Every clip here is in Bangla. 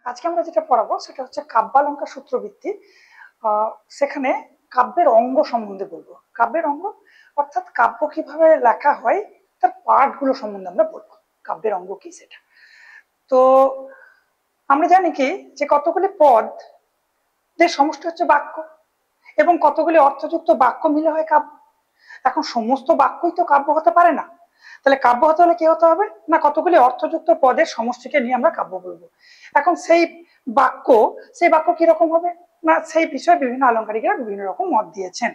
আজকে আমরা যেটা পড়াবো সেটা হচ্ছে কাব্যালঙ্কার সূত্রভিত্তি। সেখানে কাব্যের অঙ্গ সম্বন্ধে বলবো। কাব্যের অঙ্গ অর্থাৎ কাব্য কিভাবে লেখা হয় তার পার্ট গুলো সম্বন্ধে আমরা বলবো। কাব্যের অঙ্গ কি সেটা। তো আমরা জানি কি যে কতগুলি পদ যে সমষ্টি হচ্ছে বাক্য এবং কতগুলি অর্থযুক্ত বাক্য মিলে হয় কাব্য। এখন সমস্ত বাক্যই তো কাব্য হতে পারে না, তাহলে কাব্য হতে হলে কি হতে হবে না, কতগুলি অর্থযুক্ত পদের সমষ্টিকে নিয়ে আমরা কাব্য বলবো। এখন সেই বাক্য কিরকম হবে না, সেই বিষয়ে বিভিন্ন আলংকারিকেরা বিভিন্ন রকম মত দিয়েছেন।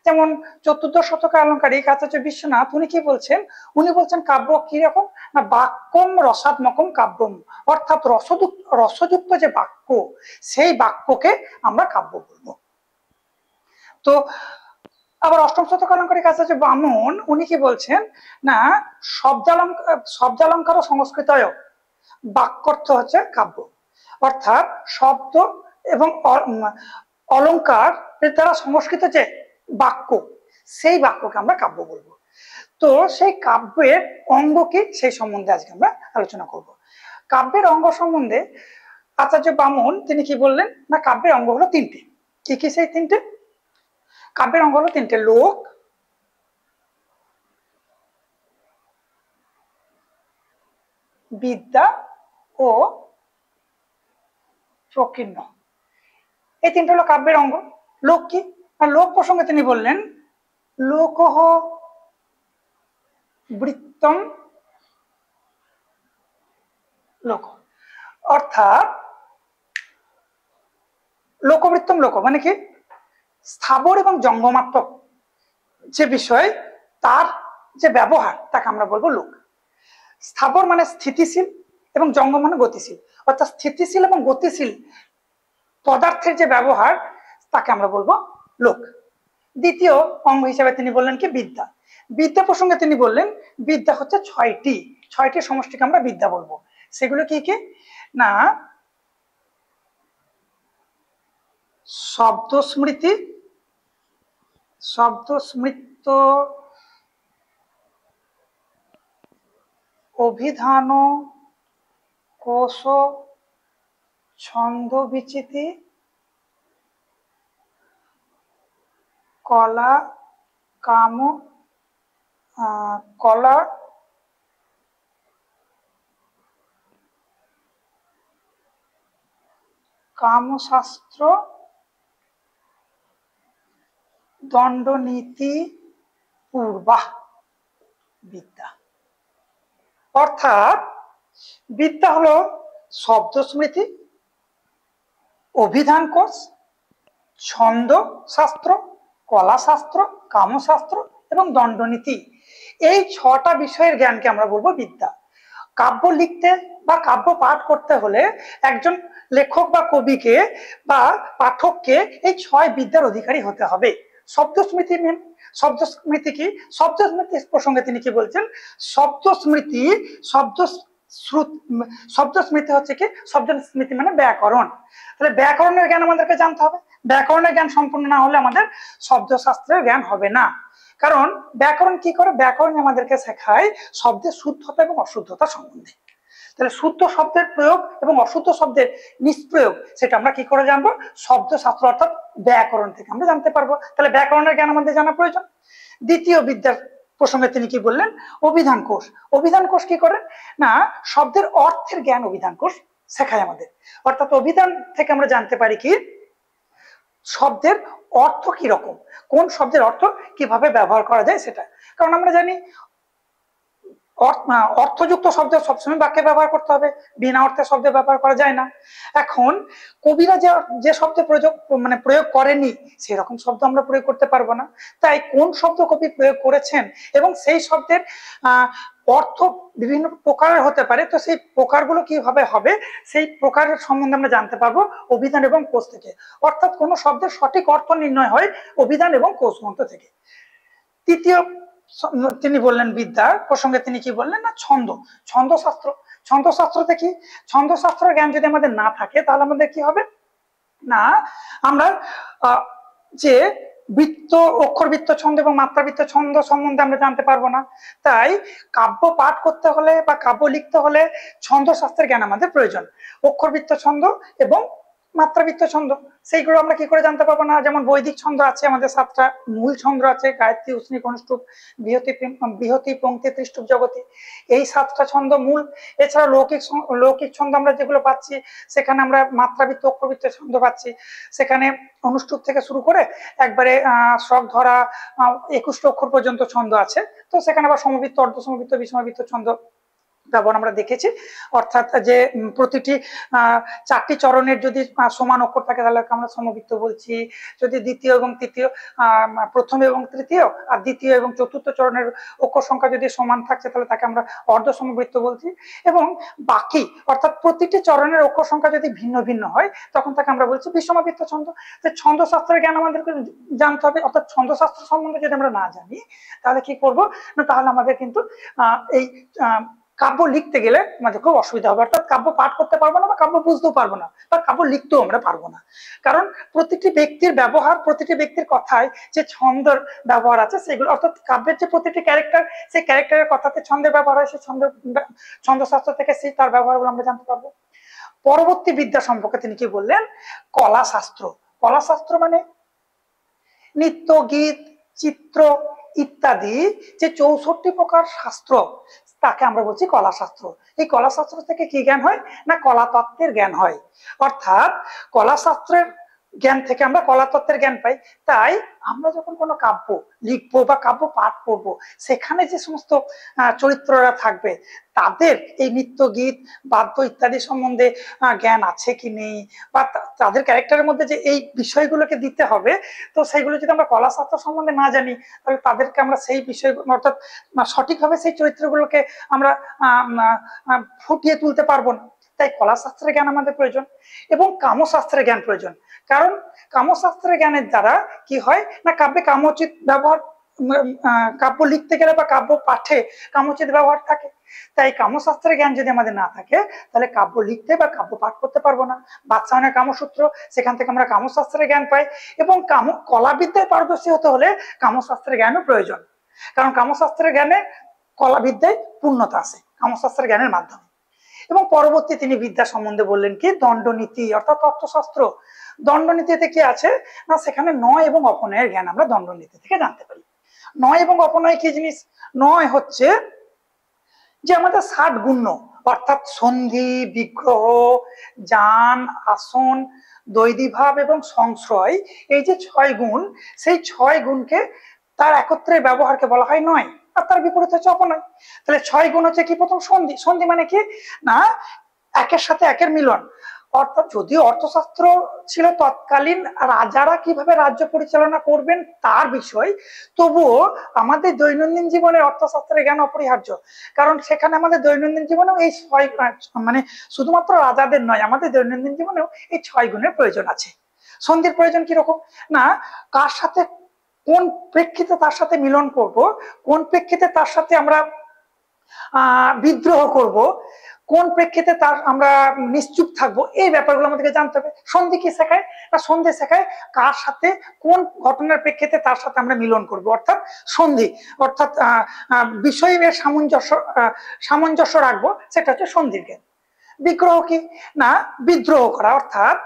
যেমন চতুর্দশ শতকের আলংকারিক আচার্য বিশ্বনাথ উনি কি বলছেন, উনি বলছেন কাব্য কিরকম না, বাক্যম রসাত্মকম কাব্যম, অর্থাৎ রসযুক্ত যে বাক্য সেই বাক্যকে আমরা কাব্য বলবো। তো আবার অষ্টম শতক আলংকারিক আচার্য বামন উনি কি বলছেন না, শব্দালঙ্কার ও সংস্কৃতয় বাক্যর্থ হচ্ছে কাব্য, অর্থাৎ শব্দ এবং অলঙ্কার এর দ্বারা সংস্কৃত যে বাক্য সেই বাক্যকে আমরা কাব্য বলবো। তো সেই কাব্যের অঙ্গ কি সেই সম্বন্ধে আজকে আমরা আলোচনা করব। কাব্যের অঙ্গ সম্বন্ধে আচার্য বামন তিনি কি বললেন না, কাব্যের অঙ্গ হলো তিনটে। কি কি সেই তিনটে? কাব্যের অঙ্গ হলো তিনটে: লোক, বিদ্যা ও প্রকীর্ণ। এই তিনটে হলো কাব্যের অঙ্গ। লোক কি? লোক প্রসঙ্গে তিনি বললেন লোকহ বৃত্তম লোক, অর্থাৎ লোকবৃত্তম লোক মানে কি, স্থাবর এবং জঙ্গমাত্মক যে বিষয় তার যে ব্যবহার তাকে আমরা বলবো লোক। স্থাবর মানে স্থিতিশীল এবং জঙ্গম মানে গতিশীল, অর্থাৎ স্থিতিশীল এবং গতিশীল পদার্থের যে ব্যবহার তাকে আমরা বলবো লোক। দ্বিতীয় অঙ্গ হিসেবে তিনি বললেন কি বিদ্যা। বিদ্যা প্রসঙ্গে তিনি বললেন বিদ্যা হচ্ছে ছয়টি সমষ্টিকে আমরা বিদ্যা বলবো। সেগুলো কি কি না, শব্দ স্মৃত, অভিধান, কোশ, ছন্দ বিচিতি, কলা কামশাস্ত্র, দণ্ডনীতি পূর্বাহ বিদ্যা। অর্থাৎ বিদ্যা হলো শব্দ স্মৃতি, অভিধান কোষ, ছন্দ শাস্ত্র, কলা শাস্ত্র, কামশাস্ত্র এবং দণ্ডনীতি। এই 6টা বিষয়ের জ্ঞানকে আমরা বলবো বিদ্যা। কাব্য লিখতে বা কাব্য পাঠ করতে হলে একজন লেখক বা কবিকে বা পাঠককে এই 6 বিদ্যার অধিকারী হতে হবে। শব্দ স্মৃতি কি? শব্দ স্মৃতি প্রসঙ্গে তিনি কি বলছেন, শব্দ স্মৃতি হচ্ছে কি, শব্দ স্মৃতি মানে ব্যাকরণ। তাহলে ব্যাকরণের জ্ঞান আমাদেরকে জানতে হবে। ব্যাকরণের জ্ঞান সম্পূর্ণ না হলে আমাদের শব্দশাস্ত্রের জ্ঞান হবে না। কারণ ব্যাকরণ কি করে, ব্যাকরণ আমাদেরকে শেখায় শব্দের শুদ্ধতা এবং অশুদ্ধতা সম্বন্ধে। তাহলে শুদ্ধ শব্দের প্রয়োগ এবং অশুদ্ধ শব্দের নিষ্প্রয়োগ সেটা আমরা কি করে জানবো, শব্দশাস্ত্র অর্থাৎ ব্যাকরণ থেকে আমরা জানতে পারবো। তাহলে ব্যাকরণের জ্ঞান আমাদের জানা প্রয়োজন। দ্বিতীয় বিদ্যার প্রসঙ্গে তিনি কি বললেন, অভিধান কোষ। অভিধান কোষ কি করে না, শব্দের অর্থের জ্ঞান অভিধান কোষ শেখায় আমাদের। অর্থাৎ অভিধান থেকে আমরা জানতে পারি কি শব্দের অর্থ কি রকম, কোন শব্দের অর্থ কিভাবে ব্যবহার করা যায় সেটা। কারণ আমরা জানি অর্থযুক্ত শব্দ সবসময় বাক্যে ব্যবহার করতে হবে, বিনা অর্থে শব্দ ব্যবহার করা যায় না। এখন কবিরা যে শব্দ প্রয়োগ করেনি সেরকম শব্দ আমরা প্রয়োগ করতে পারবো না। তাই কোন শব্দ কবি প্রয়োগ করেছেন এবং সেই শব্দের অর্থ বিভিন্ন প্রকারের হতে পারে, তো সেই প্রকারগুলো কিভাবে হবে সেই প্রকারের সম্বন্ধে আমরা জানতে পারবো অভিধান এবং কোষ থেকে। অর্থাৎ কোন শব্দের সঠিক অর্থ নির্ণয় হয় অভিধান এবং কোষ গ্রন্থ থেকে। তৃতীয় তিনি বললেন বিদ্যার প্রসঙ্গে তিনি কি বললেন না, ছন্দশাস্ত্র। ছন্দশাস্ত্রতে কি, ছন্দশাস্ত্রের জ্ঞান যদি আমাদের না থাকে তাহলে আমাদের কি হবে না, আমরা যে বৃত্ত, অক্ষরবৃত্ত ছন্দ এবং মাত্রাবৃত্ত ছন্দ সম্বন্ধে আমরা জানতে পারবো না। তাই কাব্য পাঠ করতে হলে বা কাব্য লিখতে হলে ছন্দ শাস্ত্রের জ্ঞান আমাদের প্রয়োজন। অক্ষরবৃত্ত ছন্দ এবং মাত্রাবৃত্ত ছন্দ সেইগুলো আমরা কি করে জানতে পারবো না? যেমন বৈদিক ছন্দ আছে আমাদের 7টা মূল ছন্দ আছে, গায়ত্রী, উষ্ণিক, অনুষ্টুপ, বৃহতি, বৃহতি, পংক্তি, ত্রিষ্টুপ, জগতি, এই 7টা ছন্দ মূল। এছাড়া লৌকিক ছন্দ আমরা যেগুলো পাচ্ছি সেখানে আমরা মাত্রাবৃত্ত, অক্ষরবৃত্ত ছন্দ পাচ্ছি। সেখানে অনুষ্টুপ থেকে শুরু করে একবারে শ্রক ধরা 21টা অক্ষর পর্যন্ত ছন্দ আছে। তো সেখানে আবার সমবৃত্ত, অর্ধ সমবৃত্ত, বিষমবৃত্ত ছন্দ ব্যবহার আমরা দেখেছি। অর্থাৎ যে প্রতিটি 4টি চরণের যদি সমান অক্ষর থাকে তাহলে আমরা সমবৃত্ত বলছি। যদি দ্বিতীয় এবং তৃতীয়, প্রথম এবং তৃতীয় আর দ্বিতীয় এবং চতুর্থ চরণের অক্ষর সংখ্যা যদি সমান থাকছে তাহলে তাকে আমরা অর্ধ সমবৃত্ত বলছি। এবং বাকি অর্থাৎ প্রতিটি চরণের অক্ষর সংখ্যা যদি ভিন্ন ভিন্ন হয় তখন তাকে আমরা বলছি বিষমবৃত্ত ছন্দ। ছন্দ শাস্ত্রের জ্ঞান আমাদেরকে জানতে হবে। অর্থাৎ ছন্দ শাস্ত্র সম্বন্ধে যদি আমরা না জানি তাহলে কি করব না, তাহলে আমাদের কিন্তু এই কাব্য লিখতে গেলে আমাদের খুব অসুবিধা হবে। অর্থাৎ কাব্য পাঠ করতে পারবো না বা কাব্য বুঝতেও পারবো না বা কাব্য লিখতেও আমরা পারবো না। কারণ প্রতিটি ব্যক্তির ব্যবহার, প্রতিটি ব্যক্তির কথায় যে ছন্দের ব্যবহার আছে সেগুলো, অর্থাৎ কাব্যের যে প্রতিটি ক্যারেক্টার, সেই ক্যারেক্টারের কথাতে ছন্দের ব্যবহার হয়, সেই ছন্দশাস্ত্র থেকে সেই তার ব্যবহারগুলো আমরা জানতে পারবো। পরবর্তী বিদ্যা সম্পর্কে তিনি কি বললেন? কলা শাস্ত্র। কলা শাস্ত্র মানে নৃত্য, গীত, চিত্র ইত্যাদি যে 64 প্রকার শাস্ত্র তাকে আমরা বলছি কলা শাস্ত্র। এই কলা শাস্ত্র থেকে কি জ্ঞান হয় না, কলা তত্ত্বের জ্ঞান হয়। অর্থাৎ কলা শাস্ত্রের জ্ঞান থেকে আমরা কলা তত্ত্বের জ্ঞান পাই। তাই আমরা যখন কোনো কাব্য লিখবো বা কাব্য পাঠ করব, সেখানে যে সমস্ত চরিত্ররা থাকবে তাদের এই নৃত্য, গীত, বাদ্য ইত্যাদি সম্বন্ধে জ্ঞান আছে কি নেই, বা তাদের ক্যারেক্টারের মধ্যে যে এই বিষয়গুলোকে দিতে হবে, তো সেইগুলো যদি আমরা কলা শাস্ত্র সম্বন্ধে না জানি তাহলে তাদেরকে আমরা সেই বিষয়, অর্থাৎ সঠিকভাবে সেই চরিত্রগুলোকে আমরা ফুটিয়ে তুলতে পারবো না। তাই কলা শাস্ত্রের জ্ঞান আমাদের প্রয়োজন এবং কামশাস্ত্রের জ্ঞান প্রয়োজন। কারণ কামশাস্ত্রের জ্ঞানের দ্বারা কি হয় না, কাব্যে কামোচিত ব্যবহার, কাব্য লিখতে গেলে বা কাব্য পাঠে কামোচিত ব্যবহার থাকে। তাই কামশাস্ত্রের জ্ঞান যদি আমাদের না থাকে তাহলে কাব্য লিখতে বা কাব্য পাঠ করতে পারবো না। বাদশাহনের কামসূত্র, সেখান থেকে আমরা কামশাস্ত্রের জ্ঞান পাই। এবং কলাবিদ্যায় পারদর্শী হতে হলে কামশাস্ত্রের জ্ঞানও প্রয়োজন। কারণ কামশাস্ত্রের জ্ঞানে কলাবিদ্যায় পূর্ণতা আছে কামশাস্ত্রের জ্ঞানের মাধ্যমে। এবং পরবর্তী তিনি বিদ্যা সম্বন্ধে বললেন কি, দণ্ডনীতি অর্থাৎ তত্ত্বশাস্ত্র। দণ্ডনীতিতে কি আছে না, সেখানে নয় এবং অপনয়ের জ্ঞান আমরা দণ্ডনীতি থেকে জানতে পারি। নয় এবং অপনয় কি জিনিস? নয় হচ্ছে যে আমাদের 60 গুণ্য, অর্থাৎ সন্ধি, বিগ্রহ, যান, আসন, দ্বৈধীভাব এবং সংশ্রয়, এই যে 6 গুণ, সেই 6 গুণকে তার একত্রের ব্যবহারকে বলা হয় নয়। আর তার বিপরীত হচ্ছে অপনয়। তাহলে 6 গুণ হচ্ছে কি? প্রথম সন্ধি। সন্ধি মানে কি না, একের সাথে একের মিলন। অর্থাৎ যদিও অর্থশাস্ত্র ছিল তৎকালীন রাজারা কিভাবে রাজ্য পরিচালনা করবেন তার বিষয়, তবুও আমাদের দৈনন্দিন জীবনে অর্থশাস্ত্রের জ্ঞান অপরিহার্য। কারণ সেখানে আমাদের দৈনন্দিন জীবনেও এই 6, মানে শুধুমাত্র রাজাদের নয়, আমাদের দৈনন্দিন জীবনেও এই 6 গুণের প্রয়োজন আছে। সন্ধির প্রয়োজন কিরকম না, কার সাথে কোন প্রেক্ষিতে তার সাথে মিলন করব, কোন প্রেক্ষিতে তার সাথে আমরা বিদ্রোহ করব, কোন প্রেক্ষিতে তার আমরা নিশ্চুপ থাকবো, এই ব্যাপারগুলো আমাদেরকে জানতে হবে। সন্ধি কি শেখায় না, সন্ধি শেখায় কার সাথে কোন ঘটনার প্রেক্ষিতে তার সাথে আমরা মিলন করব, অর্থাৎ সন্ধি। অর্থাৎ বিষয়ের সামঞ্জস্য রাখবো, সেটা হচ্ছে সন্ধির জ্ঞান। বিগ্রহ কি না, বিদ্রোহ করা, অর্থাৎ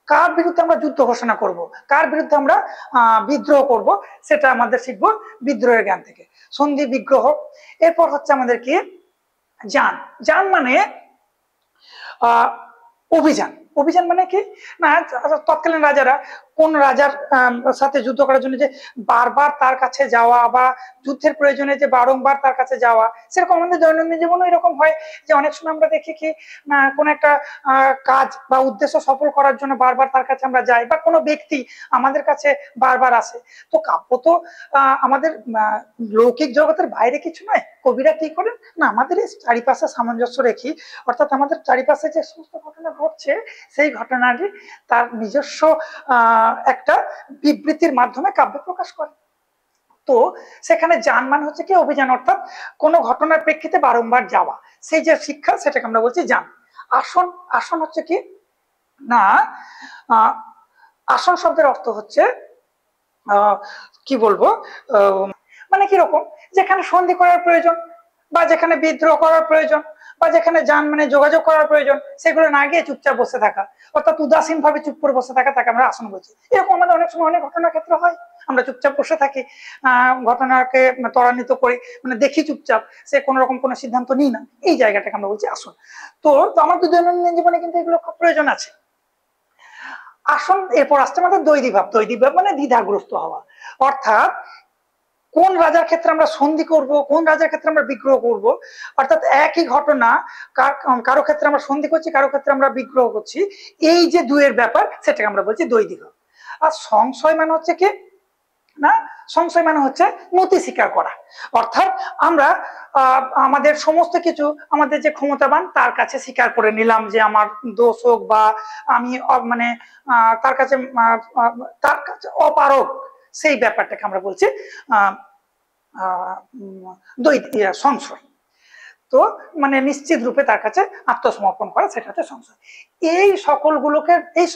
কার বিরুদ্ধে আমরা যুদ্ধ ঘোষণা করব, কার বিরুদ্ধে আমরা বিদ্রোহ করব, সেটা আমাদের শিখবো বিদ্রোহের জ্ঞান থেকে। সন্ধি, বিগ্রহ। এরপর হচ্ছে আমাদের কি যান। যান মানে অভিযান। অভিযান মানে কি না, তৎকালীন রাজারা কোন রাজার সাথে যুদ্ধ করার জন্য যে বারবার তার কাছে যাওয়া বা যুদ্ধের প্রয়োজনে যে বারংবার তার কাছে যাওয়া, সেরকম আমাদের দৈনন্দিন জীবনে এরকম হয় যে অনেক সময় আমরা দেখি কি কোন একটা কাজ বা উদ্দেশ্য সফল করার জন্য বারবার তার কাছে আমরা যাই, বা কোনো ব্যক্তি আমাদের কাছে বারবার আসে। তো কাব্য তো আমাদের লৌকিক জগতের বাইরে কিছু নয়। কবিরা কি করেন না, আমাদের এই চারিপাশে সামঞ্জস্য রেখি, অর্থাৎ আমাদের চারিপাশে যে সমস্ত ঘটনা ঘটছে সেই ঘটনাটি তার নিজস্ব একটা বিবৃতির মাধ্যমে কাব্যে প্রকাশ করে। তো সেখানে যান মানে হচ্ছে কি অভিযান, অর্থাৎ কোনো ঘটনার প্রেক্ষিতে বারংবার যাওয়া, সেই যে শিক্ষা সেটাকে আমরা বলছি যান। আসন। আসন হচ্ছে কি না, আসন শব্দের অর্থ হচ্ছে কি বলবো, মানে কিরকম, যেখানে সন্ধি করার প্রয়োজন বা যেখানে বিদ্রোহ করার প্রয়োজন বা যেখানে মানে যোগাযোগ করার প্রয়োজন, সেগুলো না গিয়ে চুপচাপ বসে থাকা, অর্থাৎ উদাসীন ভাবে চুপ করে বসে থাকা, তাকে আমরা আসন বলছি। এরকম আমাদের অনেক সময় অনেক ঘটনার ক্ষেত্রে হয়, আমরা চুপচাপ বসে থাকি, ঘটনাকে ত্বরান্বিত করি, মানে দেখি চুপচাপ, সে কোনো রকম কোনো সিদ্ধান্ত নিই না, এই জায়গাটাকে আমরা বলছি আসন। তো আমাদের দৈনন্দিন জীবনে কিন্তু এগুলো খুব প্রয়োজন আছে। আসন, এরপর আসছে আমাদের দৈদিক ভাব। দৈদিক ভাব মানে দ্বিধাগ্রস্ত হওয়া, অর্থাৎ কোন রাজার ক্ষেত্রে আমরা সন্ধি করব, কোন রাজার ক্ষেত্রে আমরা বিগ্রহ করব, অর্থাৎ একই ঘটনা কারো ক্ষেত্রে আমরা সন্ধি করছি, কারো ক্ষেত্রে আমরা বিগ্রহ করছি, এই যে দুয়ের ব্যাপার, সেটাকে আমরা বলছি দৈদিক ভাব। আর সংশয় মানে হচ্ছে কি না, সংশয় মানে হচ্ছে নতি স্বীকার করা, অর্থাৎ আমরা আমাদের সমস্ত কিছু, আমাদের যে ক্ষমতাবান তার কাছে স্বীকার করে নিলাম যে আমার দোষ হোক বা আমি মানে তার কাছে অপারগ, সেই ব্যাপারটাকে আমরা বলছি সংশয়। তো মানে নিশ্চিত রূপে তার কাছে আত্মসমর্পণ করা, সেটা হচ্ছে সংশয়। এই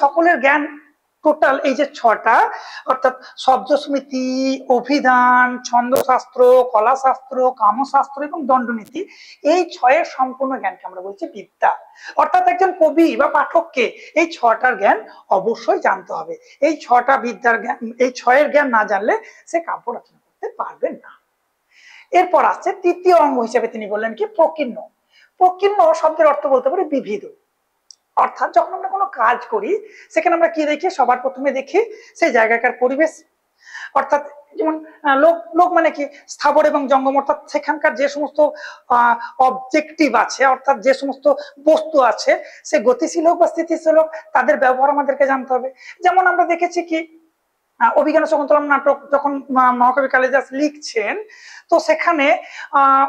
সকলের জ্ঞান টোটাল এই যে ছটা, অর্থাৎ শব্দস্মৃতি, অভিধান, ছন্দশাস্ত্র, কলাশাস্ত্র, কামশাস্ত্র এবং দণ্ডনীতি, এই ছয়ের সম্পূর্ণ জ্ঞানকে আমরা বলছি বিদ্যা। অর্থাৎ একজন কবি বা পাঠককে এই ছটার জ্ঞান অবশ্যই জানতে হবে। এই ছটা বিদ্যার জ্ঞান, এই ছয়ের জ্ঞান না জানলে সে কাব্য রচনা করতে পারবে না। এরপর আসছে তৃতীয় অঙ্গ হিসেবে তিনি বললেন কি প্রকীর্ণ। প্রকীর্ণ শব্দের অর্থ বলতে পারি বিবিধ, অর্থাৎ যখন আমরা কোনো কাজ করি সেখানে আমরা কি দেখি, সবার প্রথমে দেখি সেই জায়গাকার পরিবেশ, অর্থাৎ যেমন লোক লোক মানে কি স্থাবর এবং জঙ্গম, অর্থাৎ সেখানকার যে সমস্ত অবজেক্টিভ আছে, অর্থাৎ যে সমস্ত বস্তু আছে, সে গতিশীল হোক বা স্থিতিশীল হোক, তাদের ব্যবহার আমাদেরকে জানতে হবে। যেমন আমরা দেখেছি কি অভিজ্ঞান শকুন্তলম নাটক যখন মহাকবি কালিদাস লিখছেন, তো সেখানে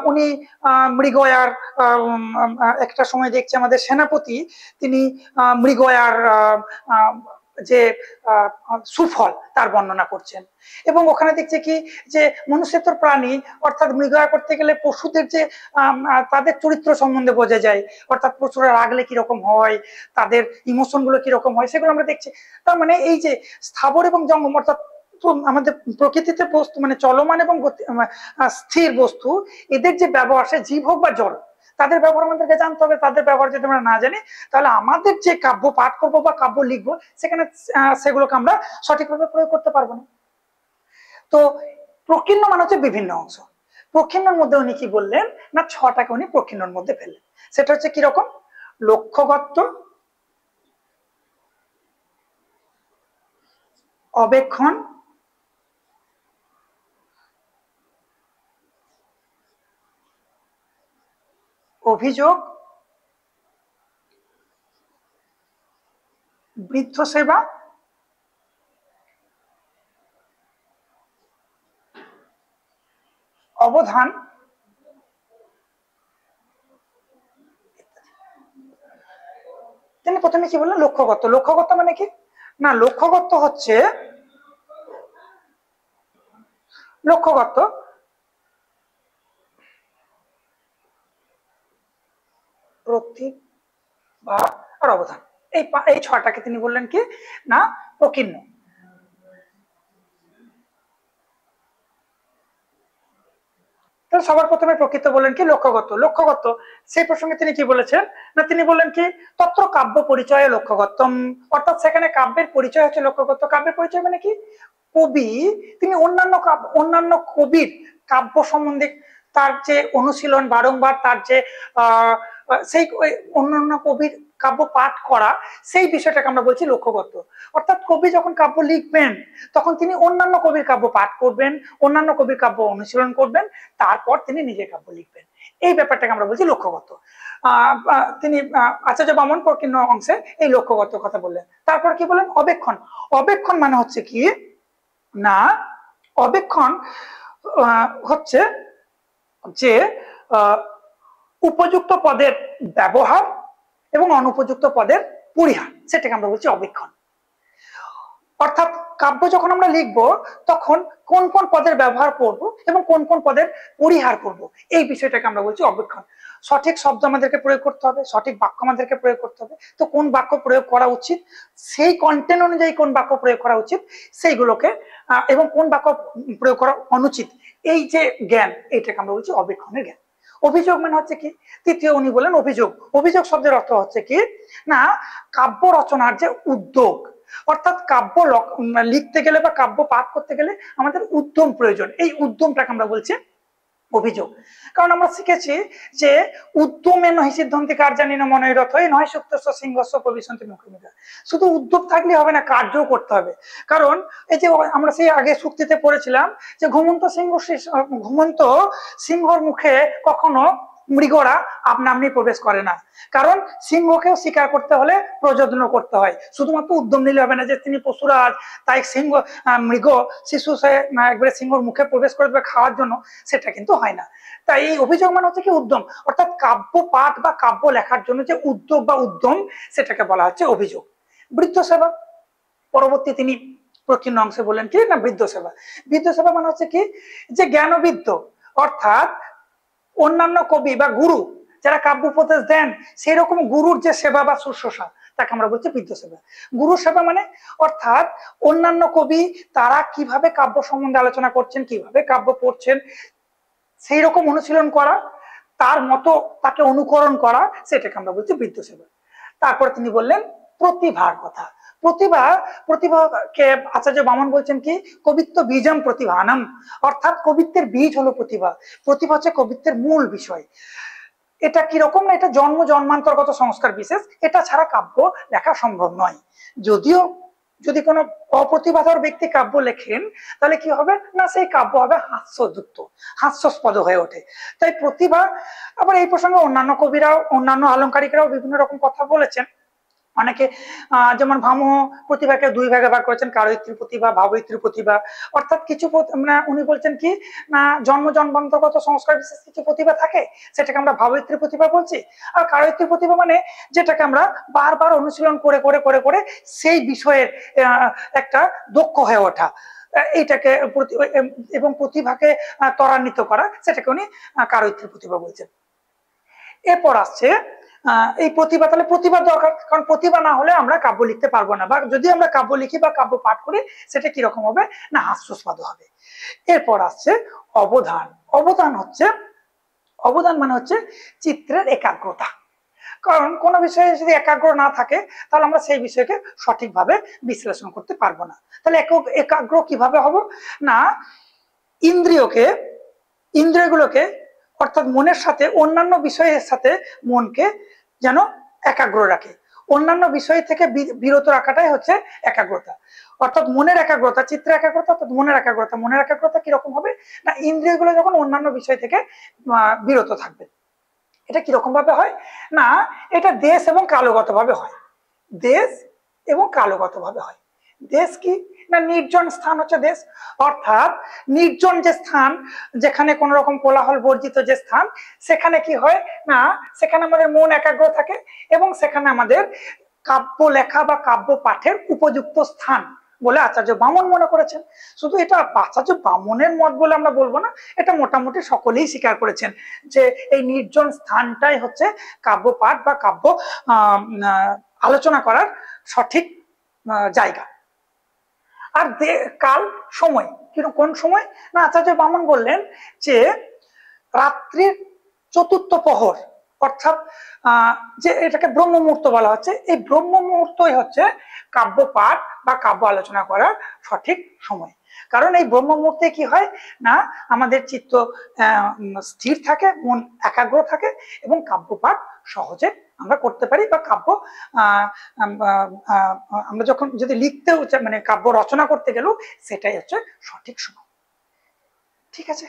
উনি মৃগয়ার একটা সময় দেখছি আমাদের সেনাপতি, তিনি মৃগয়ার যে সুফল তার বর্ণনা করছেন, এবং ওখানে দেখছে কি যে মনুষ্যেতর প্রাণী, অর্থাৎ মৃগয়া করতে গেলে পশুদের যে তাদের চরিত্র সম্বন্ধে বোঝা যায়, অর্থাৎ পশুরা রাগলে কিরকম হয়, তাদের ইমোশন গুলো কিরকম হয়, সেগুলো আমরা দেখছি। তার মানে এই যে স্থাবর এবং জঙ্গম, অর্থাৎ আমাদের প্রকৃতিতে বস্তু মানে চলমান এবং স্থির বস্তু, এদের যে ব্যবহার, সে জীব হোক বা জড়, তাদের ব্যবহার আমাদেরকে জানতে হবে। তাদের ব্যবহার যদি আমরা না জানি, তাহলে আমাদের যে কাব্য পাঠ করবো বা কাব্য লিখবো, সেখানে সেগুলোকে আমরা সঠিকভাবে প্রয়োগ করতে পারবো না। তো প্রকীর্ণ মানে হচ্ছে বিভিন্ন অংশ। প্রকীর্ণর মধ্যে উনি কি বললেন না, ছটাকে উনি প্রকীর্ণর মধ্যে ফেললেন। সেটা হচ্ছে কিরকম, লক্ষ্যগত, অবেক্ষণ, অভিযোগ, বৃদ্ধ সেবা, অবধান, তিনি প্রথমে কি বললেন, লক্ষ্যগত। লক্ষ্যগত মানে কি না, লক্ষ্যগত হচ্ছে লক্ষ্যগত প্রতিভা আর অবদান, এই ছটাকে তিনি বললেন কি না প্রকীর্ণ। তাহলে সবার প্রথমে প্রকৃত বললেন কি লক্ষ্যগত। লক্ষ্যগত সেই প্রসঙ্গে তিনি কি বলেছেন না, তিনি বললেন কি তত্র কাব্য পরিচয় লক্ষ্যগতম, অর্থাৎ সেখানে কাব্যের পরিচয় হচ্ছে লক্ষ্যগত। কাব্যের পরিচয় মানে কি, কবি তিনি অন্যান্য কবির কাব্য সম্বন্ধে তার যে অনুশীলন, বারংবার তার যে সেই অন্যান্য কবির কাব্য পাঠ করা, সেই বিষয়টাকে আমরা বলছি লক্ষ্যগত। অর্থাৎ কবি যখন কাব্য লিখবেন, তখন তিনি অন্যান্য কবির কাব্য পাঠ করবেন, অন্যান্য কবির কাব্য অনুশীলন করবেন, তারপর তিনি নিজের কাব্য লিখবেন। এই ব্যাপারটাকে আমরা বলছি লক্ষ্যগত। তিনি আচার্য বামন প্রকীর্ণ অংশে এই লক্ষ্যগত কথা বললেন। তারপর কি বলেন, অবেক্ষণ। অবেক্ষণ মানে হচ্ছে কি না, অবেক্ষণ হচ্ছে যে উপযুক্ত পদের ব্যবহার এবং অনুপযুক্ত পদের পরিহার, সেটাকে আমরা বলছি অবেক্ষণ। অর্থাৎ কাব্য যখন আমরা লিখবো, তখন কোন কোন পদের ব্যবহার করব এবং কোন কোন পদের পরিহার করব, এই বিষয়টাকে আমরা বলছি অবেক্ষণ। সঠিক শব্দ আমাদেরকে প্রয়োগ করতে হবে, সঠিক বাক্য আমাদেরকে প্রয়োগ করতে হবে। তো কোন বাক্য প্রয়োগ করা উচিত, সেই কন্টেন্ট অনুযায়ী কোন বাক্য প্রয়োগ করা উচিত সেইগুলোকে, এবং কোন বাক্য প্রয়োগ করা অনুচিত, এই যে জ্ঞান, এটাকে আমরা বলছি অবীক্ষণের জ্ঞান। অভিযোগ মানে হচ্ছে কি, তৃতীয় উনি বলেন অভিযোগ। অভিযোগ শব্দের অর্থ হচ্ছে কি না, কাব্য রচনার যে উদ্যোগ, অর্থাৎ কাব্য লিখতে গেলে বা কাব্য পাঠ করতে গেলে আমাদের উদ্যম প্রয়োজন, এই উদ্যমটাকে আমরা বলছি অভিযোগ। কারণ আমরা শিখেছি যে উদ্যমে নহি সিদ্ধান্তি কার্যানি না মনোরথ হয় নয় সুক্তস্য সিংহস্য প্রবিশন্তি মুখমিদা। শুধু উদ্যোগ থাকলে হবে না, কার্যও করতে হবে। কারণ এই যে আমরা সেই আগে সূক্তিতে পড়েছিলাম যে ঘুমন্ত সিংহর মুখে কখনো মৃগরা আপনা আপনি প্রবেশ করে না, কারণ সিংহকেও শিকার করতে হলে প্রযোজন করতে হয়। শুধুমাত্র উদ্যম নিলে হবে না যে তিনি পশুরাজ, তাই সিংহ মৃগ শিশু একবারে সিংহর মুখে প্রবেশ করে দেবে খাওয়ার জন্য, সেটা কিন্তু হয় না। তাই এই অভিযোগ মানে হচ্ছে কি উদ্যম, অর্থাৎ কাব্য পাঠ বা কাব্য লেখার জন্য যে উদ্যোগ বা উদ্যম, সেটাকে বলা হচ্ছে অভিযোগ। বৃদ্ধ সেবা, পরবর্তী তিনি প্রকীর্ণ অংশে বললেন কি না বৃদ্ধ সেবা। বৃদ্ধ সেবা মানে হচ্ছে কি, যে জ্ঞানবৃদ্ধ, অর্থাৎ অন্যান্য কবি বা গুরু যারা কাব্য উপদেশ দেন, সেই রকম গুরুর যে সেবা বা শুশ্রূষা, তাকে আমরা বলছি বৃদ্ধ সেবা। গুরু সেবা মানে অর্থাৎ অন্যান্য কবি তারা কিভাবে কাব্য সম্বন্ধে আলোচনা করছেন, কিভাবে কাব্য পড়ছেন, সেই রকম অনুশীলন করা, তার মতো তাকে অনুকরণ করা, সেটাকে আমরা বলছি বৃদ্ধ সেবা। তারপরে তিনি বললেন প্রতিভার কথা। প্রতিভাকে আচার্য বামন বলছেন কি, কবিত্ব বীজম প্রতিভানম, অর্থাৎ কবিত্বের বীজ হলো প্রতিভা। প্রতিভা হচ্ছে কবিত্বের মূল বিষয়। এটা কিরকম না, এটা জন্ম জন্মান্তরগত সংস্কার বিশেষ, এটা ছাড়া কাব্য লেখা সম্ভব নয়। যদিও যদি কোনো অপ্রতিভাধর ব্যক্তি কাব্য লেখেন, তাহলে কি হবে না, সেই কাব্য হবে হাস্যযুক্ত, হাস্যস্পদ হয়ে ওঠে। তাই প্রতিভা, আবার এই প্রসঙ্গে অন্যান্য কবিরাও, অন্যান্য আলংকারিকরাও বিভিন্ন রকম কথা বলেছেন। অনেকে যেমন ভামহ প্রতিভাকে দুই ভাগে ভাগ করেছেন, কারয়িত্রী প্রতিভা, ভাবয়িত্রী প্রতিভা। অর্থাৎ কিছু উনি বলছেন কি না, জন্ম জন্মান্তরগত সংস্কার বিশেষ কিছু প্রতিভা থাকে, সেটাকে আমরা ভাবয়িত্রী প্রতিভা বলছি। আর কারয়িত্রী প্রতিভা মানে যেটাকে আমরা বারবার অনুশীলন করে করে করে করে সেই বিষয়ের একটা দক্ষ হয়ে ওঠা, এইটাকে এবং প্রতিভাকে ত্বরান্বিত করা, সেটাকে উনি কারয়িত্রী প্রতিভা বলছেন। এরপর আসছে এই প্রতিভা। তাহলে প্রতিভা দরকার, কারণ প্রতিভা না হলে আমরা কাব্য লিখতে পারবো না, বা যদি আমরা কাব্য লিখি বা কাব্য পাঠ করি, সেটা কিরকম হবে না, হাস্যস্পদ হবে। এরপর আসছে অবধান। অবদান মানে হচ্ছে চিত্রের একাগ্রতা। কারণ কোন বিষয়ে যদি একাগ্র না থাকে, তাহলে আমরা সেই বিষয়কে সঠিকভাবে বিশ্লেষণ করতে পারবো না। তাহলে একাগ্র কিভাবে হব না, ইন্দ্রিয়গুলোকে অর্থাৎ মনের সাথে অন্যান্য বিষয়ের সাথে মনকে যেন একাগ্র রাখে। অন্যান্য বিষয় থেকে বিরত রাখাটাই হচ্ছে একাগ্রতা। অর্থাৎ মনের একাগ্রতা, চিত্রের একাগ্রতা, অর্থাৎ মনের একাগ্রতা। মনের একাগ্রতা কিরকম হবে না, ইন্দ্রিয়গুলো যখন অন্যান্য বিষয় থেকে বিরত থাকবে। এটা কিরকম ভাবে হয় না, এটা দেশ এবং কালগত ভাবে হয়। দেশ এবং কালগত ভাবে হয়। দেশ কি না, নির্জন স্থান হচ্ছে দেশ। অর্থাৎ নির্জন যে স্থান, যেখানে কোন রকম কোলাহল বর্জিত যে স্থান, সেখানে কি হয় না, সেখানে আমাদের মন একাগ্র থাকে, এবং সেখানে আমাদের কাব্য লেখা বা কাব্য পাঠের উপযুক্ত স্থান বলে আচার্য বামন মনে করেছেন। শুধু এটা আচার্য বামনের মত বলে আমরা বলবো না, এটা মোটামুটি সকলেই স্বীকার করেছেন যে এই নির্জন স্থানটাই হচ্ছে কাব্য পাঠ বা কাব্য আলোচনা করার সঠিক জায়গা। আর কাল, সময়, কিন্তু কোন সময় না, আচার্য বামন বললেন যে রাত্রির চতুর্থ প্রহর, অর্থাৎ যে এটাকে ব্রহ্ম মুহূর্ত বলা হচ্ছে, এই ব্রহ্ম মুহূর্তই হচ্ছে কাব্য পাঠ বা কাব্য আলোচনা করার সঠিক সময়। কারণ এই ব্রহ্ম মুহূর্তে কি হয় না, আমাদের চিত্ত স্থির থাকে, মন একাগ্র থাকে, এবং কাব্য পাঠ সহজে আমরা করতে পারি, বা কাব্য আমরা যখন যদি লিখতেও মানে কাব্য রচনা করতে গেলেও সেটাই হচ্ছে সঠিক সময়। ঠিক আছে।